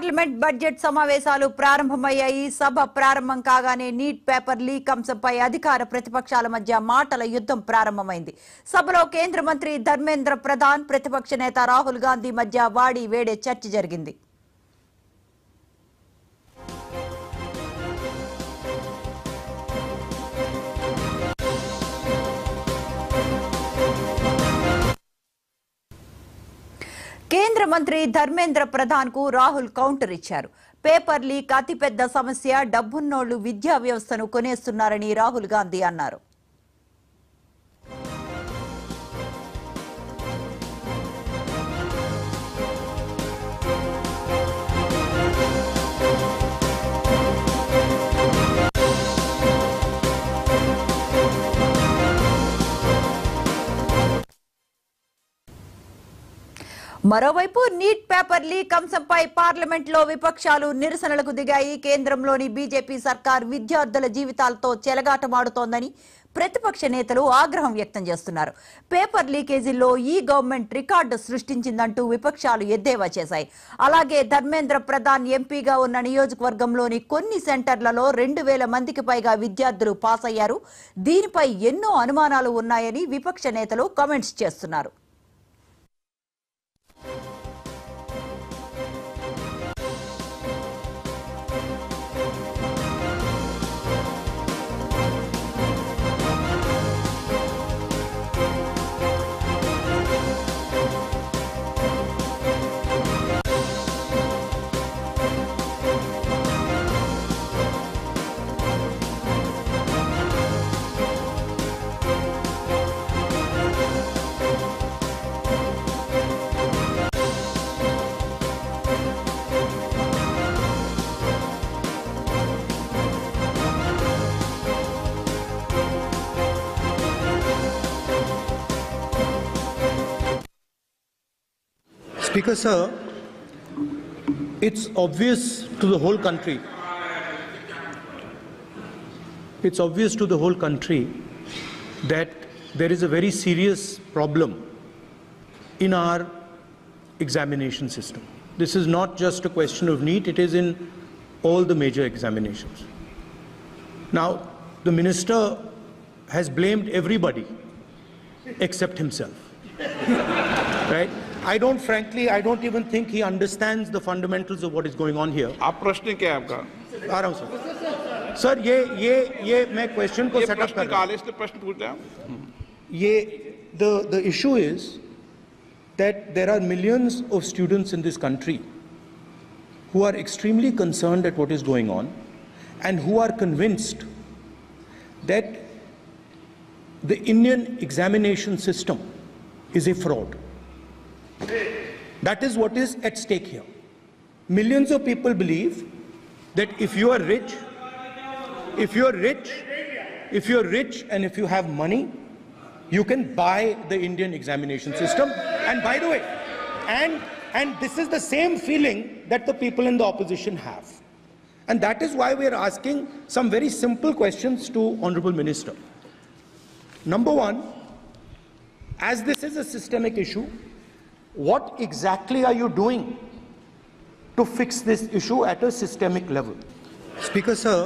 Parliament budget సమావేశాలు ప్రారంభమయ్యాయి. సభ ప్రారంభం కాగానే నీట్ పేపర్ లీక్ అంశంపై అధికార ప్రతిపక్షాల మధ్య మాటల యుద్ధం ప్రారంభమైంది. సభలో కేంద్ర మంత్రి ధర్మేంద్ర ప్రధాన్, ప్రతిపక్ష నేత రాహుల్ గాంధీ మధ్య వాడి వేడే చర్చ జరిగింది. కేంద్ర మంత్రి ధర్మేంద్ర ప్రధాన్ కు రాహుల్ కౌంటర్ ఇచ్చారు. పేపర్ లీక్ అతిపెద్ద సమస్య, డబ్బున్నోళ్లు విద్యా వ్యవస్థను కొనేస్తున్నారని రాహుల్ గాంధీ అన్నారు. మరోవైపు నీట్ పేపర్ లీక్ అంశంపై పార్లమెంట్ లో విపక్షాలు నిరసనలకు దిగాయి. కేంద్రంలోని బీజేపీ సర్కార్ విద్యార్థుల జీవితాలతో చెలగాటమాడుతోందని ప్రతిపక్ష నేతలు ఆగ్రహం వ్యక్తం చేస్తున్నారు. పేపర్ లీకేజీల్లో ఈ గవర్నమెంట్ రికార్డు సృష్టించిందంటూ విపక్షాలు ఎద్దేవా చేశాయి. అలాగే ధర్మేంద్ర ప్రధాన్ ఎంపీగా ఉన్న నియోజకవర్గంలోని కొన్ని సెంటర్లలో 2000 మందికి పైగా విద్యార్థులు పాస్ అయ్యారు. దీనిపై ఎన్నో అనుమానాలు ఉన్నాయని విపక్ష నేతలు కామెంట్స్ చేస్తున్నారు. Speaker sir, it's obvious to the whole country. It's obvious to the whole country that there is a very serious problem in our examination system. This is not just a question of NEET, it is in all the major examinations. Now, the minister has blamed everybody except himself. Right? I don't even think he understands the fundamentals of what is going on here. आप प्रश्न क्या है आपका? आ रहा हूं sir. Sir ये मैं question को सेटअप कर रहा हूं. इसलिए प्रश्न पूछ रहे हैं. ये the issue is that there are millions of students in this country who are extremely concerned at what is going on and who are convinced that the Indian examination system is a fraud. That is what is at stake here. Millions of people believe that if you are rich and if you have money, you can buy the Indian examination system. And by the way, and this is the same feeling that the people in the opposition have. And that is why we are asking some very simple questions to Honorable Minister. Number one, as this is a systemic issue, what exactly are you doing to fix this issue at a systemic level? Speaker sir,